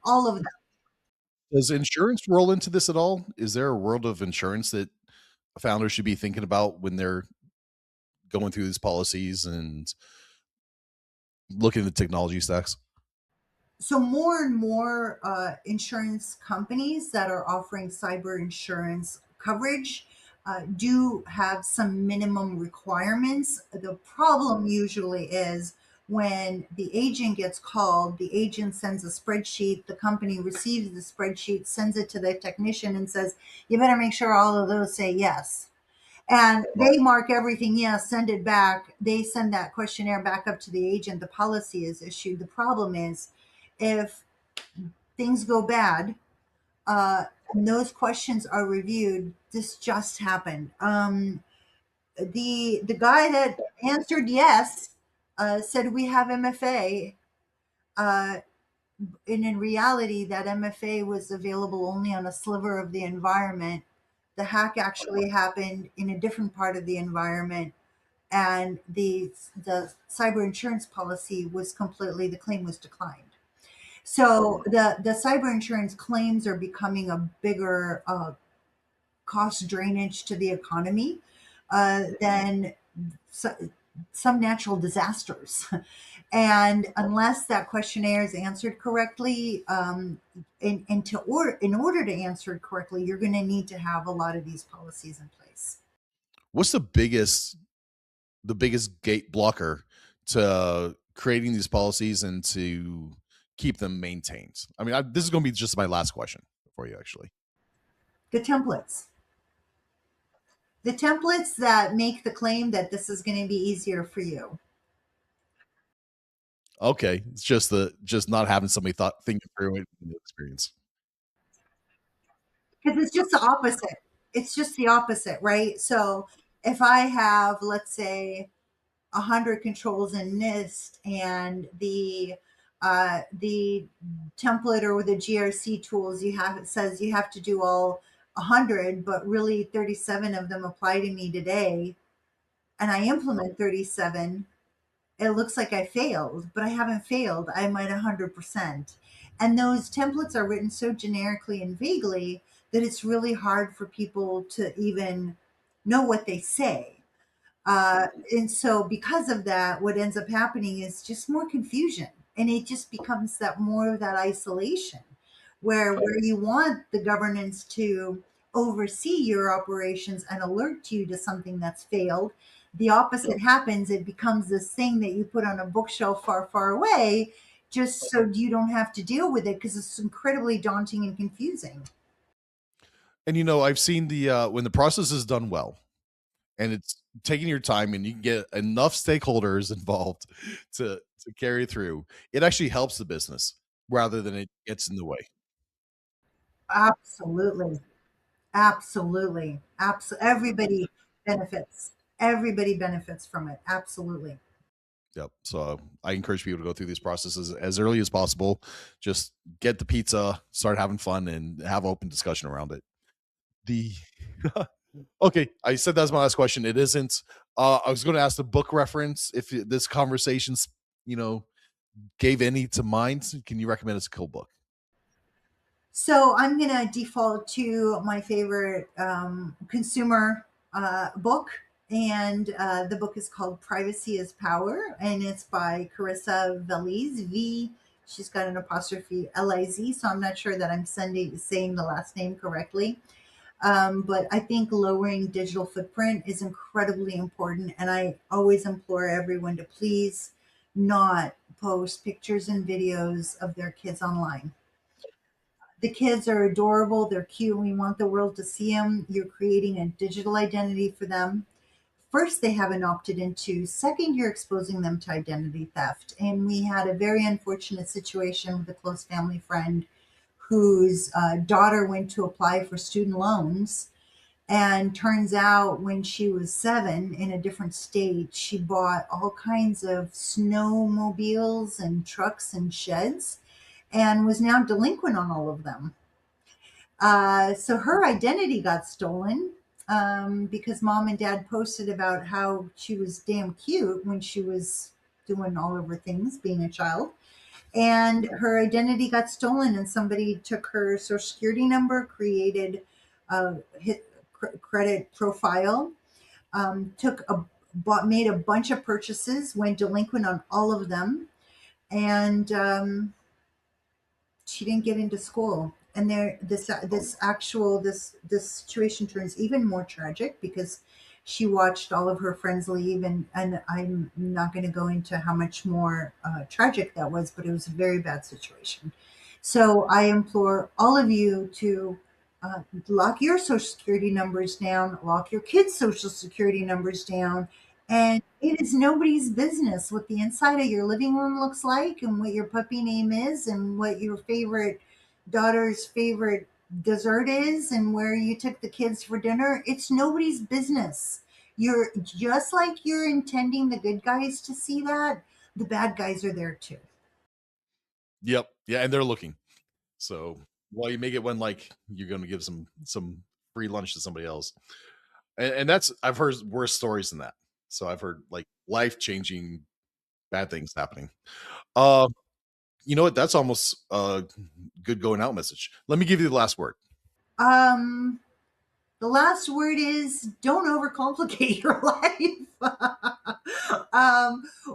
All of them. Does insurance roll into this at all? Is there a world of insurance that founders should be thinking about when they're going through these policies and looking at the technology stacks? So more and more insurance companies that are offering cyber insurance coverage do have some minimum requirements. The problem usually is when the agent gets called, the agent sends a spreadsheet, the company receives the spreadsheet, sends it to the technician and says, you better make sure all of those say yes. And they mark everything yes, send it back. They send that questionnaire back up to the agent. The policy is issued. The problem is if things go bad and those questions are reviewed, this just happened. The guy that answered yes said we have MFA. Uh, and in reality, that MFA was available only on a sliver of the environment. The hack actually happened in a different part of the environment, and the cyber insurance policy was completely, the claim was declined. So the cyber insurance claims are becoming a bigger cost drainage to the economy than so, some natural disasters. And unless that questionnaire is answered correctly, in order to answer it correctly, you're going to need to have a lot of these policies in place. What's the biggest gate blocker to creating these policies and to keep them maintained? I mean, this is going to be just my last question for you, actually. The templates. The templates that make the claim that this is going to be easier for you. Okay, it's just not having somebody thinking through it in the experience. Because it's just the opposite. It's just the opposite, right? So if I have, let's say, 100 controls in NIST, and the template or the GRC tools you have, it says you have to do all 100, but really 37 of them apply to me today, and I implement 37, it looks like I failed, but I haven't failed. I'm at 100%. And those templates are written so generically and vaguely that it's really hard for people to even know what they say. And so, because of that, what ends up happening is just more confusion, and it just becomes that more of that isolation, where you want the governance to oversee your operations and alert you to something that's failed. The opposite happens; it becomes this thing that you put on a bookshelf far, far away, just so you don't have to deal with it because it's incredibly daunting and confusing. And I've seen the when the process is done well and it's taking your time and you can get enough stakeholders involved to carry through, it actually helps the business rather than it gets in the way. Absolutely. Absolutely. Everybody benefits. Everybody benefits from it. Absolutely. Yep. So I encourage people to go through these processes as early as possible. Just get the pizza, start having fun, and have open discussion around it. The Okay, I said that's my last question. It isn't. I was going to ask the book reference if this conversation's you know gave any to mind. Can you recommend us a cool book? So I'm going to default to my favorite consumer book. And the book is called Privacy is Power. And it's by Carissa Veliz. She's got an apostrophe Liz. So I'm not sure that I'm saying the last name correctly. But I think lowering digital footprint is incredibly important. And I always implore everyone to please not post pictures and videos of their kids online. The kids are adorable, they're cute, we want the world to see them. You're creating a digital identity for them. First, they haven't opted into. Second, you're exposing them to identity theft. And we had a very unfortunate situation with a close family friend whose daughter went to apply for student loans. And turns out when she was 7 in a different state, she bought all kinds of snowmobiles and trucks and sheds and was now delinquent on all of them. So her identity got stolen. because mom and dad posted about how she was damn cute when she was doing all of her things being a child. And her identity got stolen, and somebody took her social security number, created a credit profile, took a made a bunch of purchases, went delinquent on all of them, and she didn't get into school. And there, this situation turns even more tragic because she watched all of her friends leave, and I'm not going to go into how much more tragic that was, but it was a very bad situation. So I implore all of you to lock your social security numbers down, lock your kids' social security numbers down, and it is nobody's business what the inside of your living room looks like, and what your puppy name is, and what your favorite daughter's favorite dessert is, and where you took the kids for dinner. It's nobody's business. You're just like you're intending the good guys to see that, the bad guys are there too. Yep. Yeah, and they're looking. So while you make it when like you're going to give some free lunch to somebody else, and that's I've heard worse stories than that. So I've heard like life changing bad things happening. Uh, you know what? That's almost a good going out message. Let me give you the last word. Um, the last word is don't overcomplicate your life.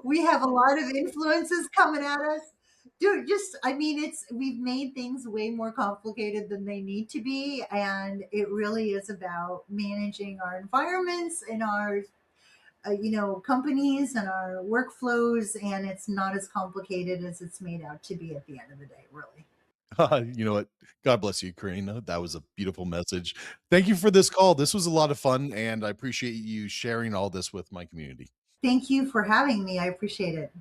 We have a lot of influences coming at us. Dude, just, I mean, we've made things way more complicated than they need to be. And it really is about managing our environments and our, companies and our workflows. And it's not as complicated as it's made out to be at the end of the day, really. You know what? God bless you, Karina. That was a beautiful message. Thank you for this call. This was a lot of fun, and I appreciate you sharing all this with my community. Thank you for having me. I appreciate it.